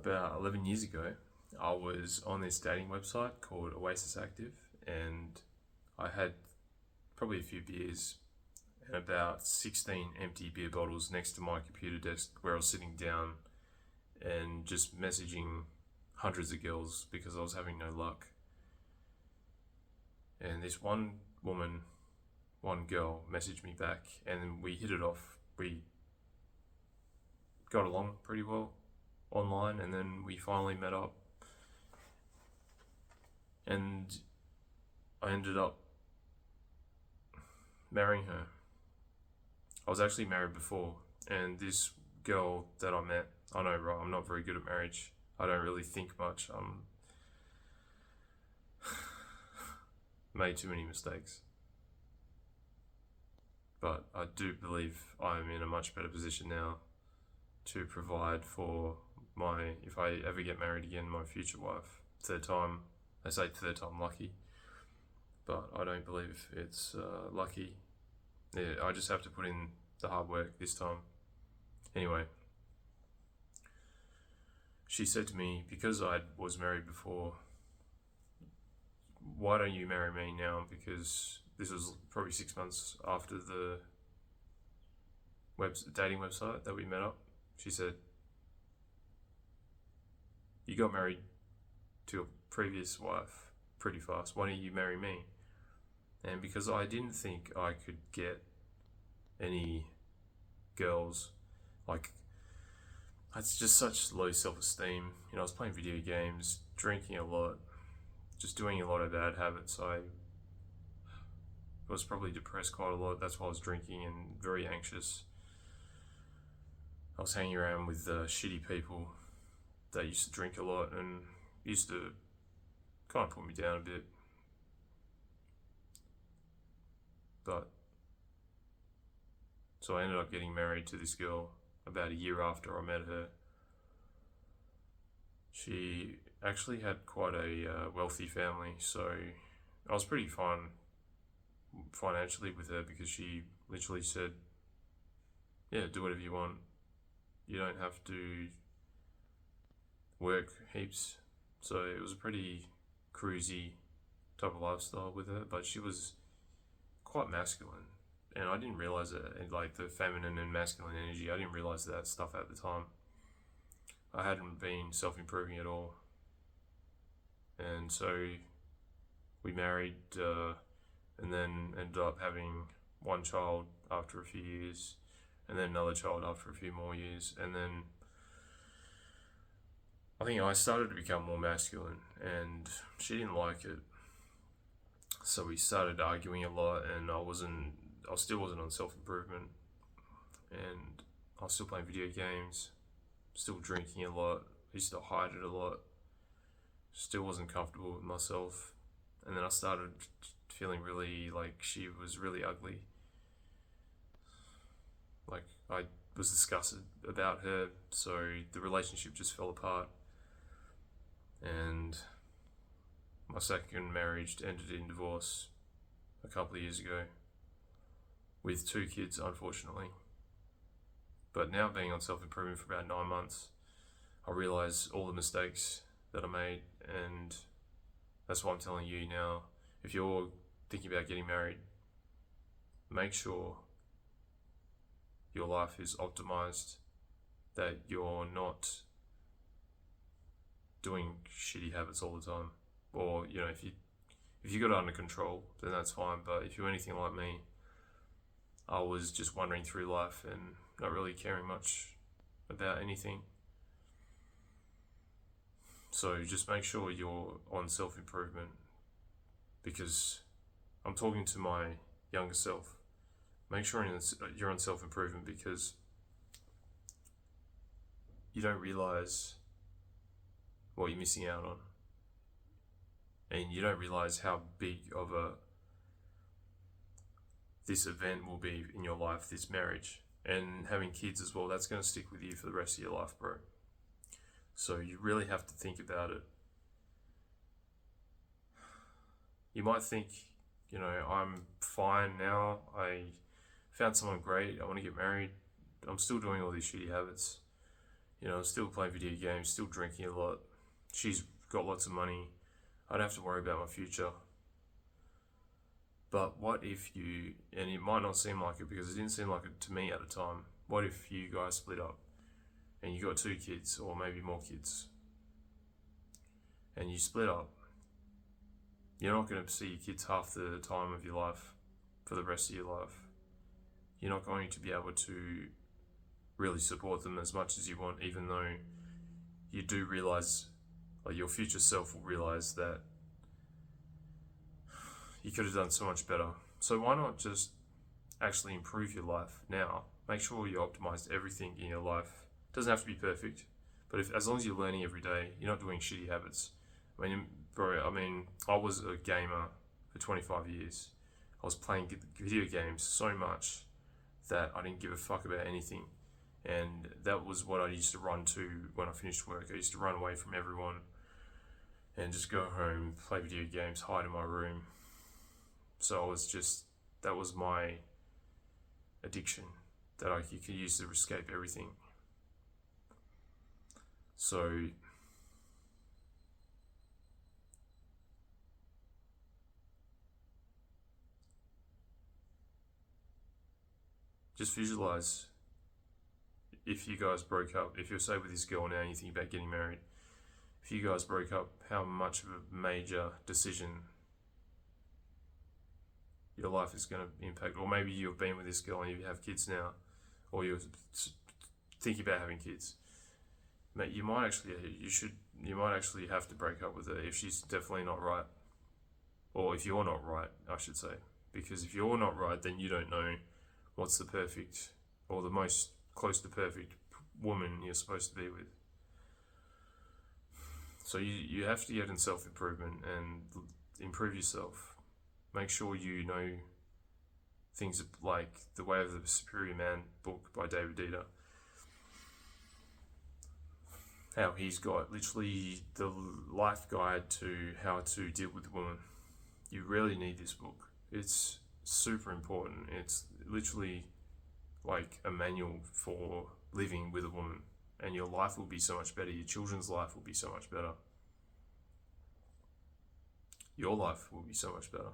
about 11 years ago, I was on this dating website called Oasis Active, and I had probably a few beers and about 16 empty beer bottles next to my computer desk where I was sitting down and just messaging hundreds of girls because I was having no luck. And this one girl messaged me back, and we hit it off. We got along pretty well online, and then we finally met up, and I ended up marrying her. I was actually married before, and this girl that I met, I know, right, I'm not very good at marriage. I don't really think much. Made too many mistakes. But I do believe I'm in a much better position now to provide for if I ever get married again, my future wife. Third time, they say third time lucky, but I don't believe it's lucky. Yeah, I just have to put in the hard work this time. Anyway, she said to me, because I was married before, why don't you marry me now? Because this was probably 6 months after the dating website that we met up. She said, you got married to your previous wife pretty fast. Why don't you marry me? And because I didn't think I could get any girls, like, it's just such low self-esteem. I was playing video games, drinking a lot, just doing a lot of bad habits. I was probably depressed quite a lot. That's why I was drinking and very anxious. I was hanging around with shitty people that used to drink a lot and used to kind of put me down a bit. So I ended up getting married to this girl about a year after I met her. She actually had quite a wealthy family, so I was pretty fine financially with her because she literally said, yeah, do whatever you want. You don't have to work heaps. So it was a pretty cruisy type of lifestyle with her, but she was quite masculine. And I didn't realize it, like the feminine and masculine energy. I didn't realize that stuff at the time. I hadn't been self-improving at all. And so we married and then ended up having one child after a few years, and then another child after a few more years. And then I think I started to become more masculine, and she didn't like it. So we started arguing a lot, and I still wasn't on self-improvement, and I was still playing video games, still drinking a lot. I used to hide it a lot. Still wasn't comfortable with myself. And then I started feeling really like she was really ugly. Like, I was disgusted about her, so the relationship just fell apart. And my second marriage ended in divorce a couple of years ago, with 2 kids, unfortunately. But now, being on self-improvement for about 9 months, I realize all the mistakes that I made, and that's why I'm telling you now, if you're thinking about getting married, make sure your life is optimized, that you're not doing shitty habits all the time. Or, if you got it under control, then that's fine. But if you're anything like me, I was just wandering through life and not really caring much about anything. So just make sure you're on self-improvement, because I'm talking to my younger self. Make sure you're on self-improvement, because you don't realize what you're missing out on. And you don't realize how big of this event will be in your life, this marriage. And having kids as well, that's going to stick with you for the rest of your life, bro. So you really have to think about it. You might think, I'm fine now. I found someone great. I want to get married. I'm still doing all these shitty habits. Still playing video games, still drinking a lot. She's got lots of money. I don't have to worry about my future. But what if you, and it might not seem like it because it didn't seem like it to me at the time, what if you guys split up and you got 2 kids or maybe more kids and you split up? You're not going to see your kids half the time of your life for the rest of your life. You're not going to be able to really support them as much as you want, even though you do realize, like your future self will realize that you could have done so much better. So why not just actually improve your life now? Make sure you optimize everything in your life. It doesn't have to be perfect, but as long as you're learning every day, you're not doing shitty habits. I was a gamer for 25 years. I was playing video games so much that I didn't give a fuck about anything. And that was what I used to run to when I finished work. I used to run away from everyone and just go home, play video games, hide in my room. So that was my addiction that I could use to escape everything. So just visualize if you guys broke up, if you're say with this girl now and you think about getting married, if you guys broke up, how much of a major decision your life is going to impact. Or maybe you've been with this girl and you have kids now, or you're thinking about having kids. Mate, you might actually have to break up with her if she's definitely not right, or if you're not right, I should say. Because if you're not right, then you don't know what's the perfect or the most close to perfect woman you're supposed to be with. So you have to get in self-improvement and improve yourself. Make sure you know things like The Way of the Superior Man book by David Dieter. How he's got literally the life guide to how to deal with a woman. You really need this book. It's super important. It's literally like a manual for living with a woman, and your life will be so much better. Your children's life will be so much better. Your life will be so much better.